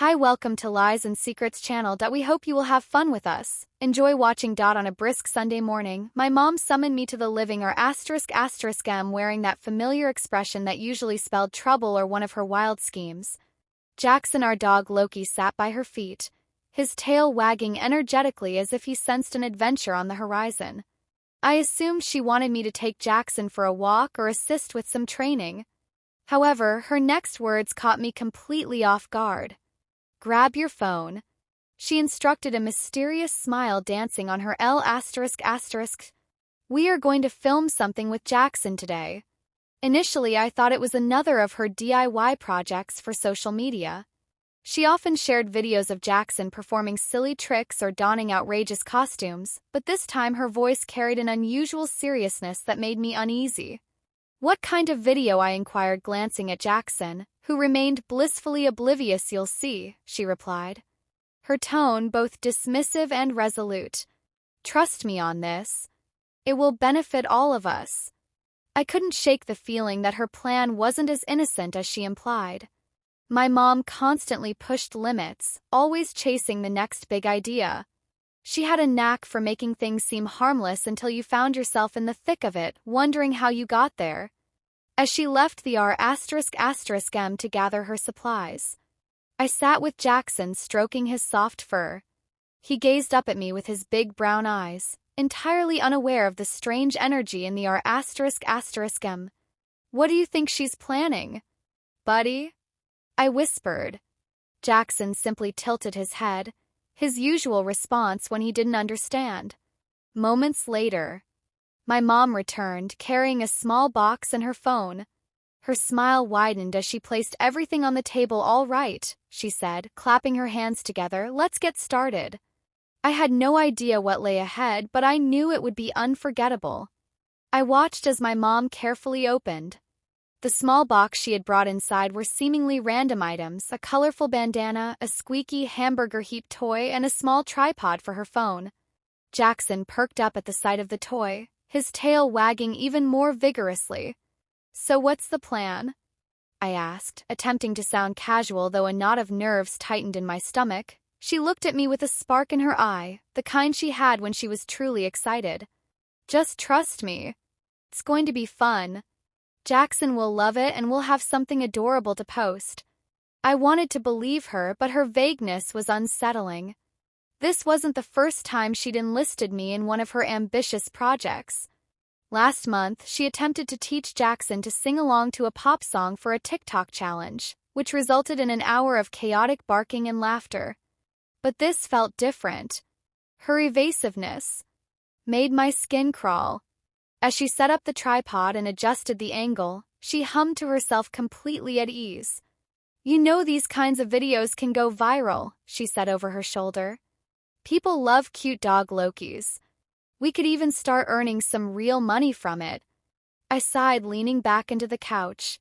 Hi, welcome to Lies and Secrets channel. We hope you will have fun with us. Enjoy watching. On a brisk Sunday morning, my mom summoned me to the living room wearing that familiar expression that usually spelled trouble or one of her wild schemes. Jackson, our dog Loki, sat by her feet, his tail wagging energetically as if he sensed an adventure on the horizon. I assumed she wanted me to take Jackson for a walk or assist with some training. However, her next words caught me completely off guard. "Grab your phone," she instructed, a mysterious smile dancing on her L***. "We are going to film something with Jackson today." Initially, I thought it was another of her DIY projects for social media. She often shared videos of Jackson performing silly tricks or donning outrageous costumes, but this time her voice carried an unusual seriousness that made me uneasy. "What kind of video?" I inquired, glancing at Jackson, who remained blissfully oblivious. "You'll see," she replied, her tone both dismissive and resolute. "Trust me on this. It will benefit all of us." I couldn't shake the feeling that her plan wasn't as innocent as she implied. My mom constantly pushed limits, always chasing the next big idea. She had a knack for making things seem harmless until you found yourself in the thick of it, wondering how you got there. As she left the R***M to gather her supplies, I sat with Jackson, stroking his soft fur. He gazed up at me with his big brown eyes, entirely unaware of the strange energy in the R***M. "What do you think she's planning, buddy?" I whispered. Jackson simply tilted his head, his usual response when he didn't understand. Moments later, my mom returned, carrying a small box and her phone. Her smile widened as she placed everything on the table. "All right," she said, clapping her hands together. "Let's get started." I had no idea what lay ahead, but I knew it would be unforgettable. I watched as my mom carefully opened the small box she had brought. Inside were seemingly random items: a colorful bandana, a squeaky hamburger heap toy, and a small tripod for her phone. Jackson perked up at the sight of the toy, his tail wagging even more vigorously. "So what's the plan?" I asked, attempting to sound casual, though a knot of nerves tightened in my stomach. She looked at me with a spark in her eye, the kind she had when she was truly excited. "Just trust me. It's going to be fun. Jackson will love it and we'll have something adorable to post." I wanted to believe her, but her vagueness was unsettling. This wasn't the first time she'd enlisted me in one of her ambitious projects. Last month, she attempted to teach Jackson to sing along to a pop song for a TikTok challenge, which resulted in an hour of chaotic barking and laughter. But this felt different. Her evasiveness made my skin crawl. As she set up the tripod and adjusted the angle, she hummed to herself, completely at ease. "You know these kinds of videos can go viral," she said over her shoulder. "People love cute dog Lokis. We could even start earning some real money from it." I sighed, leaning back into the couch.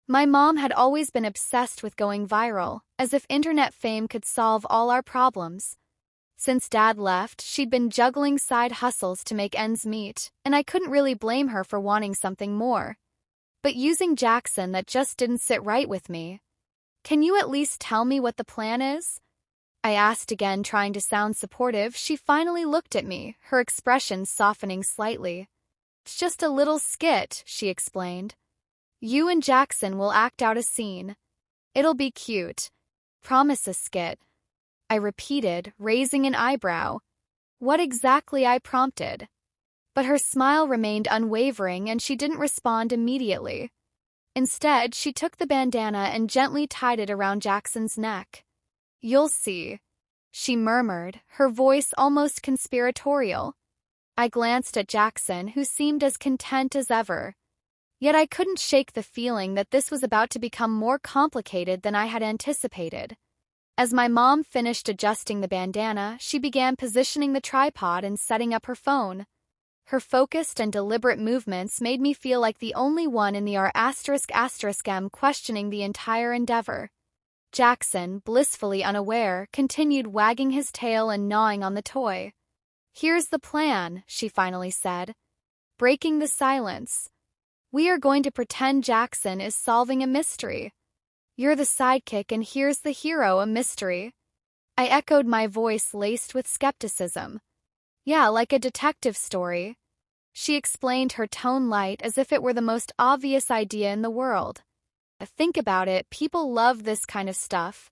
My mom had always been obsessed with going viral, as if internet fame could solve all our problems. Since Dad left, she'd been juggling side hustles to make ends meet, and I couldn't really blame her for wanting something more. But using Jackson, that just didn't sit right with me. "Can you at least tell me what the plan is?" I asked again, trying to sound supportive. She finally looked at me, her expression softening slightly. "It's just a little skit," she explained. "You and Jackson will act out a scene. It'll be cute. Promise." "A skit?" I repeated, raising an eyebrow. "What exactly?" I prompted. But her smile remained unwavering and she didn't respond immediately. Instead, she took the bandana and gently tied it around Jackson's neck. "You'll see," she murmured, her voice almost conspiratorial. I glanced at Jackson, who seemed as content as ever. Yet I couldn't shake the feeling that this was about to become more complicated than I had anticipated. As my mom finished adjusting the bandana, she began positioning the tripod and setting up her phone. Her focused and deliberate movements made me feel like the only one in the R***M questioning the entire endeavor. Jackson, blissfully unaware, continued wagging his tail and gnawing on the toy. "Here's the plan," she finally said, breaking the silence. "We are going to pretend Jackson is solving a mystery. You're the sidekick and here's the hero, a mystery. I echoed, my voice laced with skepticism. Yeah, like a detective story. She explained, her tone light as if it were the most obvious idea in the world. Think about it, people love this kind of stuff.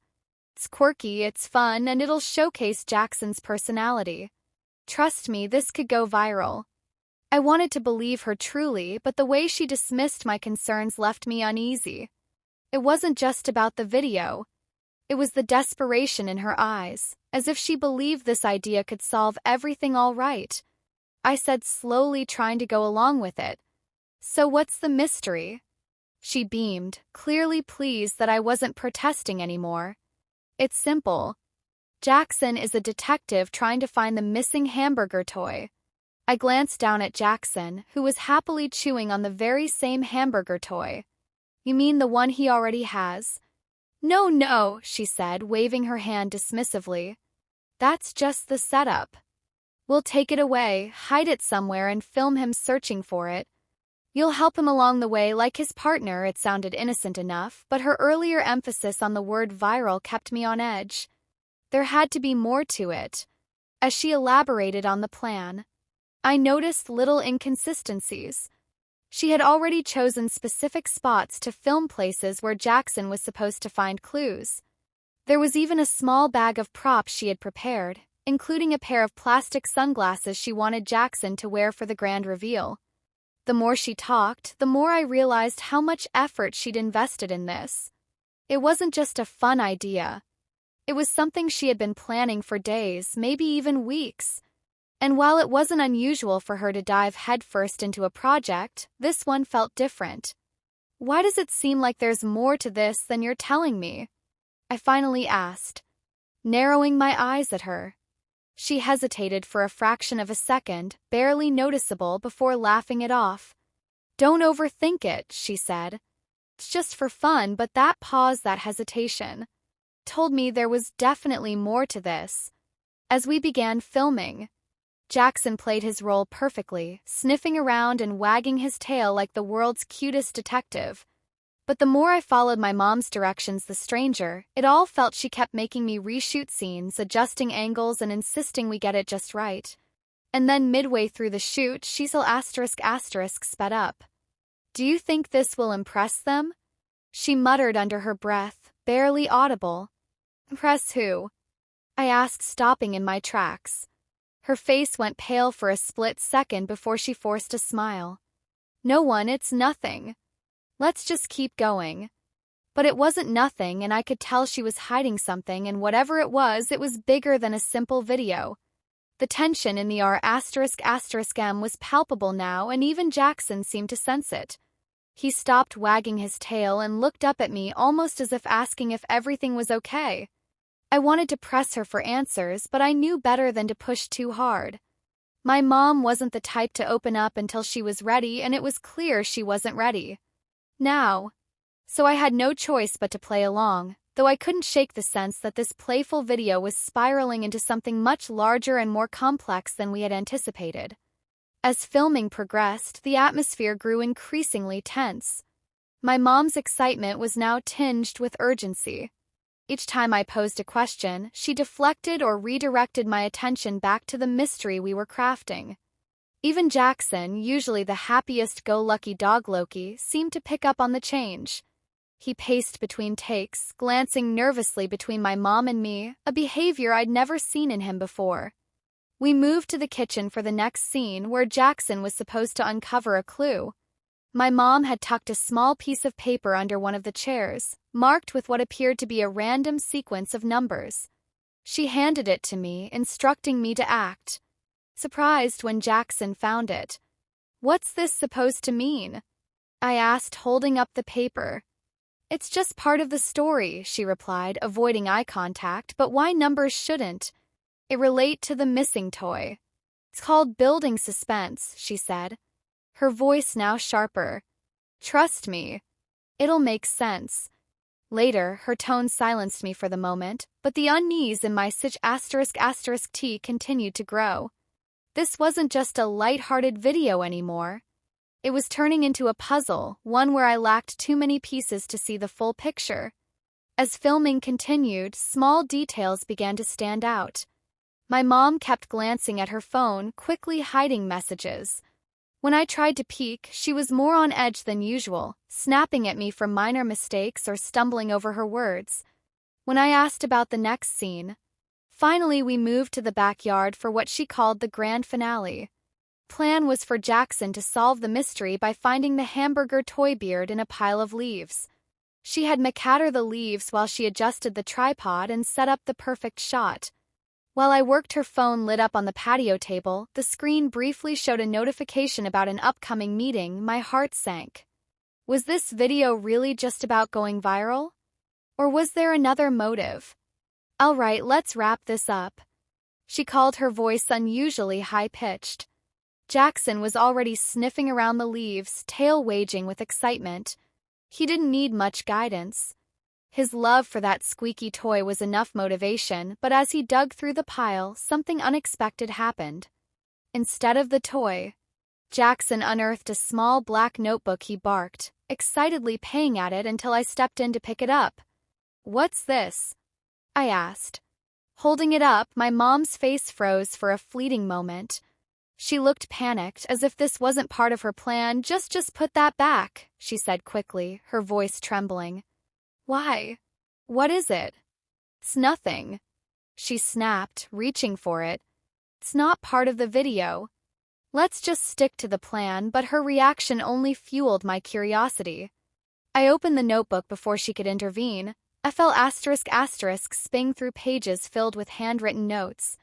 It's quirky, it's fun, and it'll showcase Jackson's personality. Trust me, this could go viral. I wanted to believe her truly, but the way she dismissed my concerns left me uneasy. It wasn't just about the video. It was the desperation in her eyes, as if she believed this idea could solve everything all right. I said slowly, trying to go along with it. So what's the mystery? She beamed, clearly pleased that I wasn't protesting anymore. It's simple. Jackson is a detective trying to find the missing hamburger toy. I glanced down at Jackson, who was happily chewing on the very same hamburger toy. You mean the one he already has? No, she said, waving her hand dismissively. That's just the setup. We'll take it away, hide it somewhere, and film him searching for it. You'll help him along the way like his partner. It sounded innocent enough, but her earlier emphasis on the word viral kept me on edge. There had to be more to it. As she elaborated on the plan, I noticed little inconsistencies. She had already chosen specific spots to film, places where Jackson was supposed to find clues. There was even a small bag of props she had prepared, including a pair of plastic sunglasses she wanted Jackson to wear for the grand reveal. The more she talked, the more I realized how much effort she'd invested in this. It wasn't just a fun idea. It was something she had been planning for days, maybe even weeks. And while it wasn't unusual for her to dive headfirst into a project, this one felt different. Why does it seem like there's more to this than you're telling me? I finally asked, narrowing my eyes at her. She hesitated for a fraction of a second, barely noticeable, before laughing it off. Don't overthink it, she said. It's just for fun, but that pause, that hesitation, told me there was definitely more to this. As we began filming, Jackson played his role perfectly, sniffing around and wagging his tail like the world's cutest detective. But the more I followed my mom's directions, the stranger it all felt. She kept making me reshoot scenes, adjusting angles, and insisting we get it just right. And then midway through the shoot, she sped up. Do you think this will impress them? She muttered under her breath, barely audible. Impress who? I asked, stopping in my tracks. Her face went pale for a split second before she forced a smile. No one, it's nothing. Let's just keep going. But it wasn't nothing, and I could tell she was hiding something, and whatever it was bigger than a simple video. The tension in the R***M was palpable now, and even Jackson seemed to sense it. He stopped wagging his tail and looked up at me, almost as if asking if everything was okay. I wanted to press her for answers, but I knew better than to push too hard. My mom wasn't the type to open up until she was ready, and it was clear she wasn't ready now. So I had no choice but to play along, though I couldn't shake the sense that this playful video was spiraling into something much larger and more complex than we had anticipated. As filming progressed, the atmosphere grew increasingly tense. My mom's excitement was now tinged with urgency. Each time I posed a question, she deflected or redirected my attention back to the mystery we were crafting. Even Jackson, usually the happiest-go-lucky dog Loki, seemed to pick up on the change. He paced between takes, glancing nervously between my mom and me, a behavior I'd never seen in him before. We moved to the kitchen for the next scene, where Jackson was supposed to uncover a clue. My mom had tucked a small piece of paper under one of the chairs, marked with what appeared to be a random sequence of numbers. She handed it to me, instructing me to act. Surprised when Jackson found it. What's this supposed to mean? I asked, holding up the paper. It's just part of the story, she replied, avoiding eye contact, but why numbers shouldn't? It relate to the missing toy. It's called building suspense, she said, her voice now sharper. Trust me. It'll make sense. Later, her tone silenced me for the moment, but the unease in my **T continued to grow. This wasn't just a light-hearted video anymore. It was turning into a puzzle, one where I lacked too many pieces to see the full picture. As filming continued, small details began to stand out. My mom kept glancing at her phone, quickly hiding messages. When I tried to peek, she was more on edge than usual, snapping at me for minor mistakes or stumbling over her words. When I asked about the next scene, finally we moved to the backyard for what she called the grand finale. Plan was for Jackson to solve the mystery by finding the hamburger toy beard in a pile of leaves. She had macatter the leaves while she adjusted the tripod and set up the perfect shot. While I worked, her phone lit up on the patio table. The screen briefly showed a notification about an upcoming meeting. My heart sank. Was this video really just about going viral? Or was there another motive? All right, let's wrap this up. She called, her voice unusually high-pitched. Jackson was already sniffing around the leaves, tail waging with excitement. He didn't need much guidance. His love for that squeaky toy was enough motivation, but as he dug through the pile, something unexpected happened. Instead of the toy, Jackson unearthed a small black notebook. He barked, excitedly paying at it until I stepped in to pick it up. "What's this?" I asked. Holding it up, my mom's face froze for a fleeting moment. She looked panicked, as if this wasn't part of her plan. Just put that back," she said quickly, her voice trembling. "Why? What is it?" "It's nothing," she snapped, reaching for it. "It's not part of the video. Let's just stick to the plan," but her reaction only fueled my curiosity. I opened the notebook before she could intervene. FL*** sping through pages filled with handwritten notes.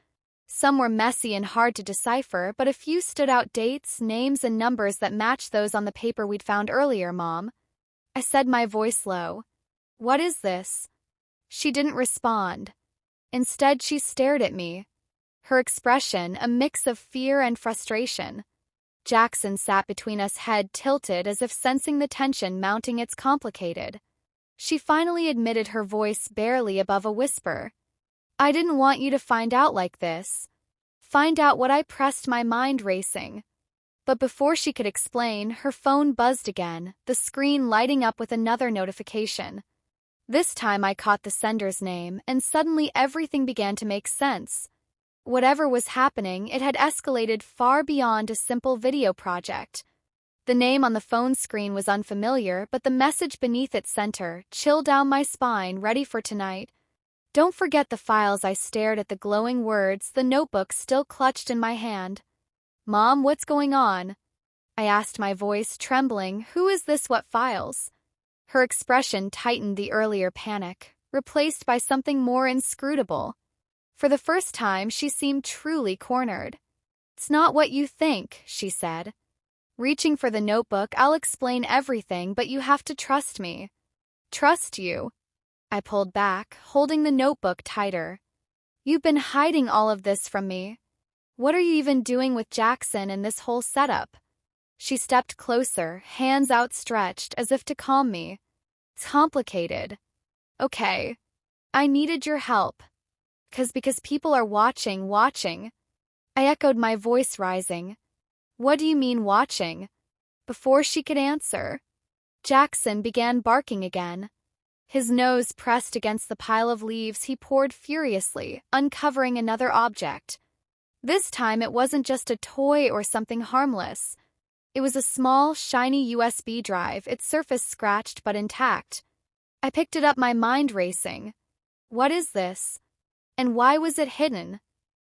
Some were messy and hard to decipher, but a few stood out: dates, names, and numbers that matched those on the paper we'd found earlier. "Mom," I said, my voice low. "What is this?" She didn't respond. Instead, she stared at me. Her expression, a mix of fear and frustration. Jackson sat between us, head tilted as if sensing the tension mounting. "It's complicated." She finally admitted, her voice barely above a whisper. "I didn't want you to find out like this." "Find out what?" I pressed, my mind racing. But before she could explain, her phone buzzed again, the screen lighting up with another notification. This time I caught the sender's name, and suddenly everything began to make sense. Whatever was happening, it had escalated far beyond a simple video project. The name on the phone screen was unfamiliar, but the message beneath it sent a chill down my spine. "Ready for tonight? Don't forget the files." I stared at the glowing words, the notebook still clutched in my hand. "Mom, what's going on?" I asked, my voice trembling. "Who is this? What files?" Her expression tightened, the earlier panic, replaced by something more inscrutable. For the first time, she seemed truly cornered. "It's not what you think," she said. Reaching for the notebook, "I'll explain everything, but you have to trust me." "Trust you?" I pulled back, holding the notebook tighter. "You've been hiding all of this from me. What are you even doing with Jackson and this whole setup?" She stepped closer, hands outstretched as if to calm me. "It's complicated. Okay. I needed your help. Because people are watching. I echoed, my voice rising. "What do you mean, watching?" Before she could answer, Jackson began barking again. His nose pressed against the pile of leaves. He poured furiously, uncovering another object. This time it wasn't just a toy or something harmless. It was a small, shiny USB drive, its surface scratched but intact. I picked it up, my mind racing. "What is this? And why was it hidden?"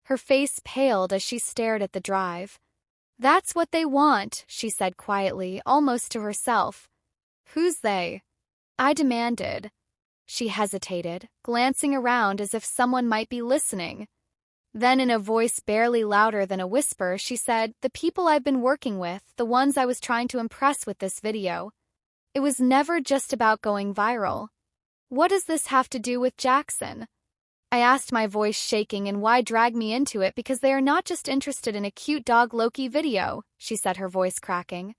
Her face paled as she stared at the drive. "That's what they want," she said quietly, almost to herself. "Who's they?" I demanded. She hesitated, glancing around as if someone might be listening. Then, in a voice barely louder than a whisper, she said, "The people I've been working with, the ones I was trying to impress with this video. It was never just about going viral." "What does this have to do with Jackson?" I asked, my voice shaking. "And why drag me into it?" "Because they are not just interested in a cute dog Loki video," she said, her voice cracking.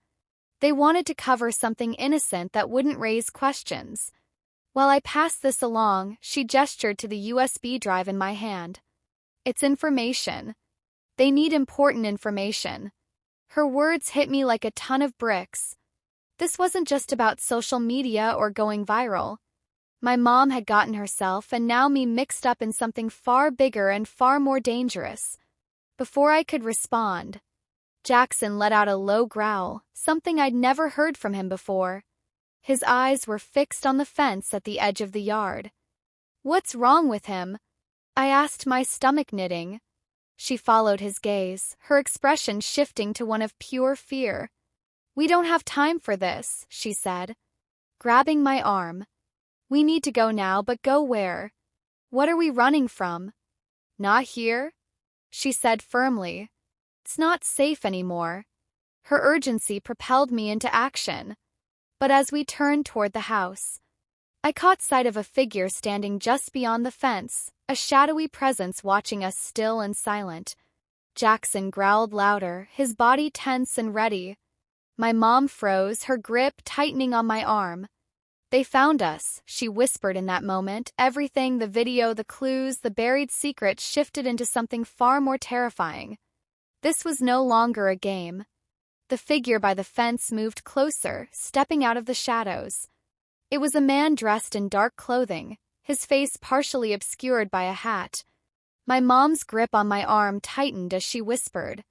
"They wanted to cover something innocent that wouldn't raise questions." While I passed this along, she gestured to the USB drive in my hand. "It's information. They need important information." Her words hit me like a ton of bricks. This wasn't just about social media or going viral. My mom had gotten herself and now me mixed up in something far bigger and far more dangerous. Before I could respond, Jackson let out a low growl, something I'd never heard from him before. His eyes were fixed on the fence at the edge of the yard. "What's wrong with him?" I asked, my stomach knitting. She followed his gaze, her expression shifting to one of pure fear. "We don't have time for this," she said, grabbing my arm. "We need to go now, but go where? What are we running from?" "Not here," she said firmly. "It's not safe anymore." Her urgency propelled me into action. But as we turned toward the house, I caught sight of a figure standing just beyond the fence, a shadowy presence watching us still and silent. Jackson growled louder, his body tense and ready. My mom froze, her grip tightening on my arm. "They found us," she whispered in that moment. Everything, the video, the clues, the buried secrets shifted into something far more terrifying. This was no longer a game. The figure by the fence moved closer, stepping out of the shadows. It was a man dressed in dark clothing, his face partially obscured by a hat. My mom's grip on my arm tightened as she whispered,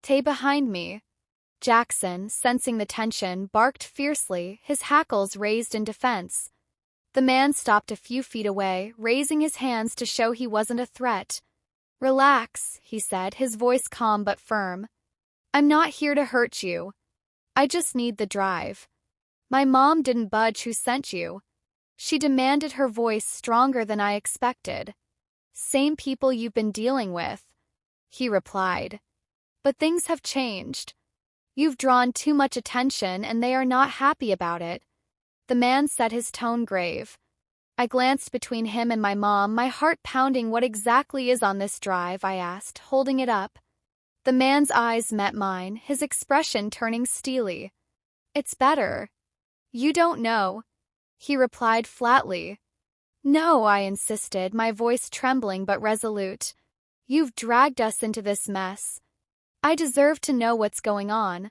"Stay behind me." Jackson, sensing the tension, barked fiercely, his hackles raised in defense. The man stopped a few feet away, raising his hands to show he wasn't a threat. "Relax," he said, his voice calm but firm. "I'm not here to hurt you. I just need the drive." "My mom didn't budge. Who sent you?" she demanded, her voice stronger than I expected. "Same people you've been dealing with," he replied. "But things have changed. You've drawn too much attention and they are not happy about it." The man said, his tone grave. I glanced between him and my mom, my heart pounding. "What exactly is on this drive?" I asked, holding it up. The man's eyes met mine, his expression turning steely. "It's better. You don't know," he replied flatly. "No," I insisted, my voice trembling but resolute. "You've dragged us into this mess. I deserve to know what's going on."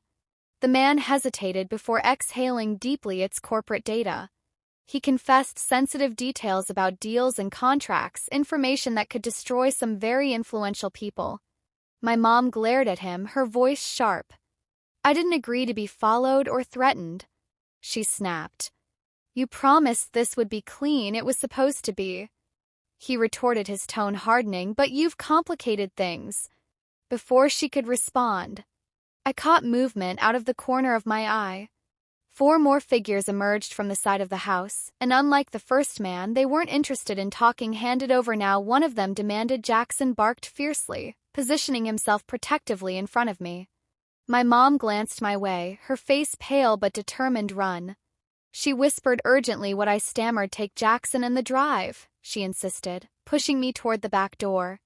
The man hesitated before exhaling deeply. "It's corporate data." He confessed, sensitive details about deals and contracts, information that could destroy some very influential people. My mom glared at him, her voice sharp. "I didn't agree to be followed or threatened," she snapped. "You promised this would be clean. It was supposed to be," he retorted, his tone hardening. "But you've complicated things." Before she could respond, I caught movement out of the corner of my eye. 4 more figures emerged from the side of the house, and unlike the first man, they weren't interested in talking. "Handed over now," one of them demanded. Jackson barked fiercely, positioning himself protectively in front of me. My mom glanced my way, her face pale but determined. "Run." She whispered urgently. What? I stammered. "Take Jackson and the drive," she insisted, pushing me toward the back door.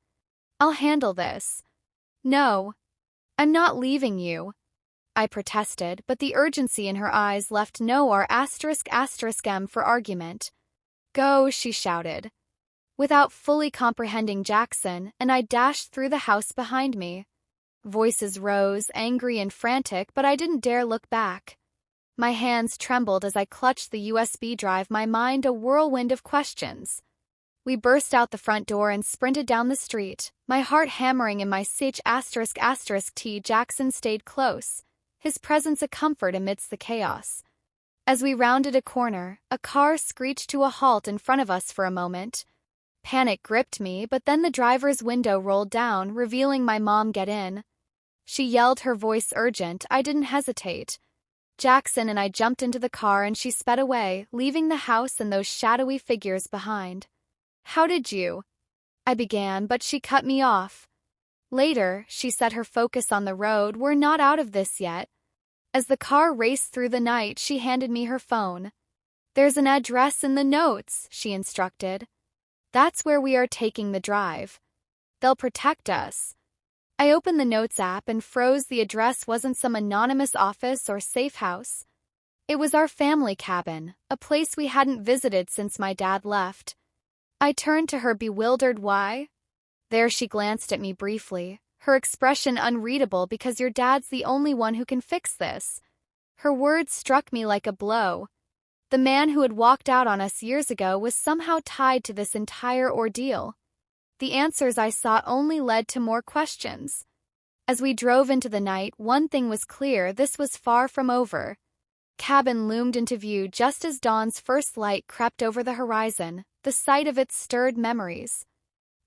"I'll handle this." "No. I'm not leaving you," I protested, but the urgency in her eyes left no r***m for argument. "Go," she shouted. Without fully comprehending Jackson, and I dashed through the house behind me. Voices rose, angry and frantic, but I didn't dare look back. My hands trembled as I clutched the USB drive, my mind a whirlwind of questions. We burst out the front door and sprinted down the street, my heart hammering in my ***T. Jackson stayed close, his presence a comfort amidst the chaos. As we rounded a corner, a car screeched to a halt in front of us. For a moment, panic gripped me, but then the driver's window rolled down, revealing my mom. "Get in." She yelled, her voice urgent. I didn't hesitate. Jackson and I jumped into the car and she sped away, leaving the house and those shadowy figures behind. "How did you?" I began, but she cut me off. "Later," she said, her focus on the road. "We're not out of this yet." As the car raced through the night, she handed me her phone. "There's an address in the notes," she instructed. "That's where we are taking the drive. They'll protect us." I opened the Notes app and froze. The address wasn't some anonymous office or safe house. It was our family cabin, a place we hadn't visited since my dad left. I turned to her, bewildered. "Why?" There she glanced at me briefly, her expression unreadable. "Because your dad's the only one who can fix this." Her words struck me like a blow. The man who had walked out on us years ago was somehow tied to this entire ordeal. The answers I sought only led to more questions. As we drove into the night, one thing was clear: this was far from over. Cabin loomed into view just as dawn's first light crept over the horizon. The sight of it stirred memories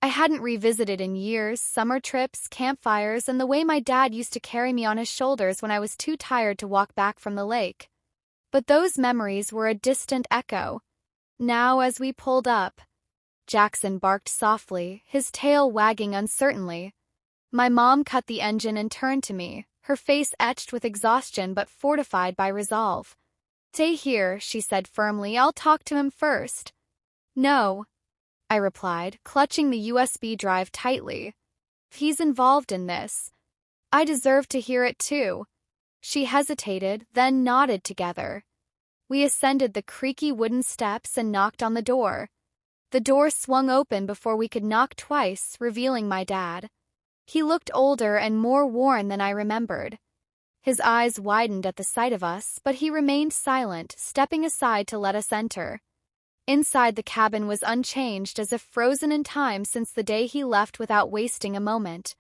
I hadn't revisited in years: summer trips, campfires, and the way my dad used to carry me on his shoulders when I was too tired to walk back from the lake. But those memories were a distant echo. Now, as we pulled up, Jackson barked softly, his tail wagging uncertainly. My mom cut the engine and turned to me, her face etched with exhaustion but fortified by resolve. "Stay here," she said firmly. "I'll talk to him first." "No," I replied, clutching the USB drive tightly. "If he's involved in this, I deserve to hear it too." She hesitated, then nodded together. We ascended the creaky wooden steps and knocked on the door. The door swung open before we could knock twice, revealing my dad. He looked older and more worn than I remembered. His eyes widened at the sight of us, but he remained silent, stepping aside to let us enter. Inside, the cabin was unchanged, as if frozen in time since the day he left without wasting a moment.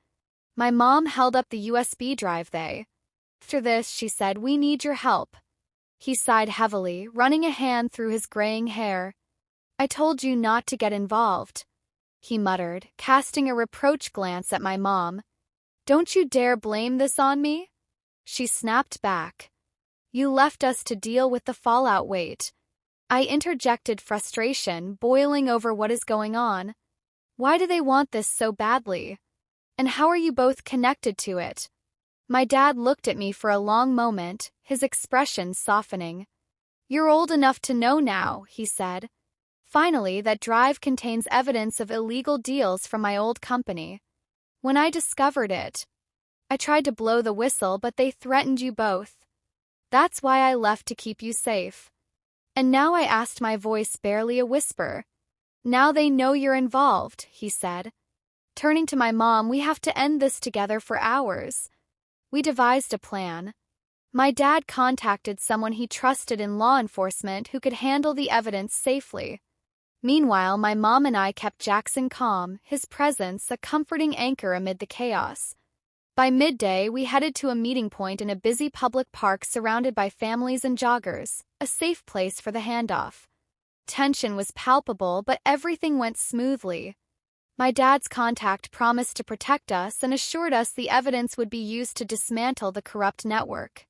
My mom held up the USB drive. "After this," she said, "we need your help." He sighed heavily, running a hand through his graying hair. "I told you not to get involved," he muttered, casting a reproach glance at my mom. "Don't you dare blame this on me," she snapped back. "You left us to deal with the fallout." "Wait," I interjected, frustration boiling over what is going on. "Why do they want this so badly? And how are you both connected to it?" My dad looked at me for a long moment, his expression softening. "You're old enough to know now," he said. "Finally, that drive contains evidence of illegal deals from my old company. When I discovered it, I tried to blow the whistle, but they threatened you both. That's why I left, to keep you safe. And now," I asked, my voice barely a whisper, "now they know you're involved," he said. Turning to my mom, "We have to end this together for hours." We devised a plan. My dad contacted someone he trusted in law enforcement who could handle the evidence safely. Meanwhile, my mom and I kept Jackson calm, his presence a comforting anchor amid the chaos. By midday, we headed to a meeting point in a busy public park surrounded by families and joggers, a safe place for the handoff. Tension was palpable, but everything went smoothly. My dad's contact promised to protect us and assured us the evidence would be used to dismantle the corrupt network.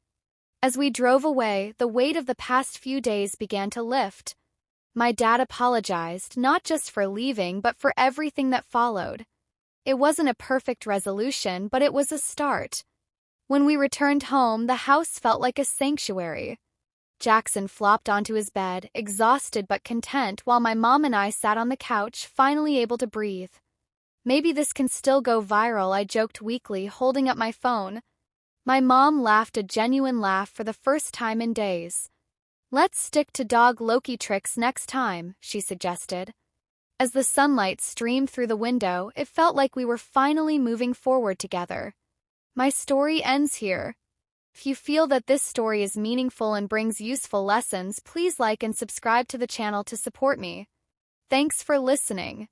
As we drove away, the weight of the past few days began to lift. My dad apologized, not just for leaving but for everything that followed. It wasn't a perfect resolution, but it was a start. When we returned home, the house felt like a sanctuary. Jackson flopped onto his bed, exhausted but content, while my mom and I sat on the couch, finally able to breathe. "Maybe this can still go viral," I joked weakly, holding up my phone. My mom laughed, a genuine laugh for the first time in days. "Let's stick to dog Loki tricks next time," she suggested. As the sunlight streamed through the window, it felt like we were finally moving forward together. My story ends here. If you feel that this story is meaningful and brings useful lessons, please like and subscribe to the channel to support me. Thanks for listening.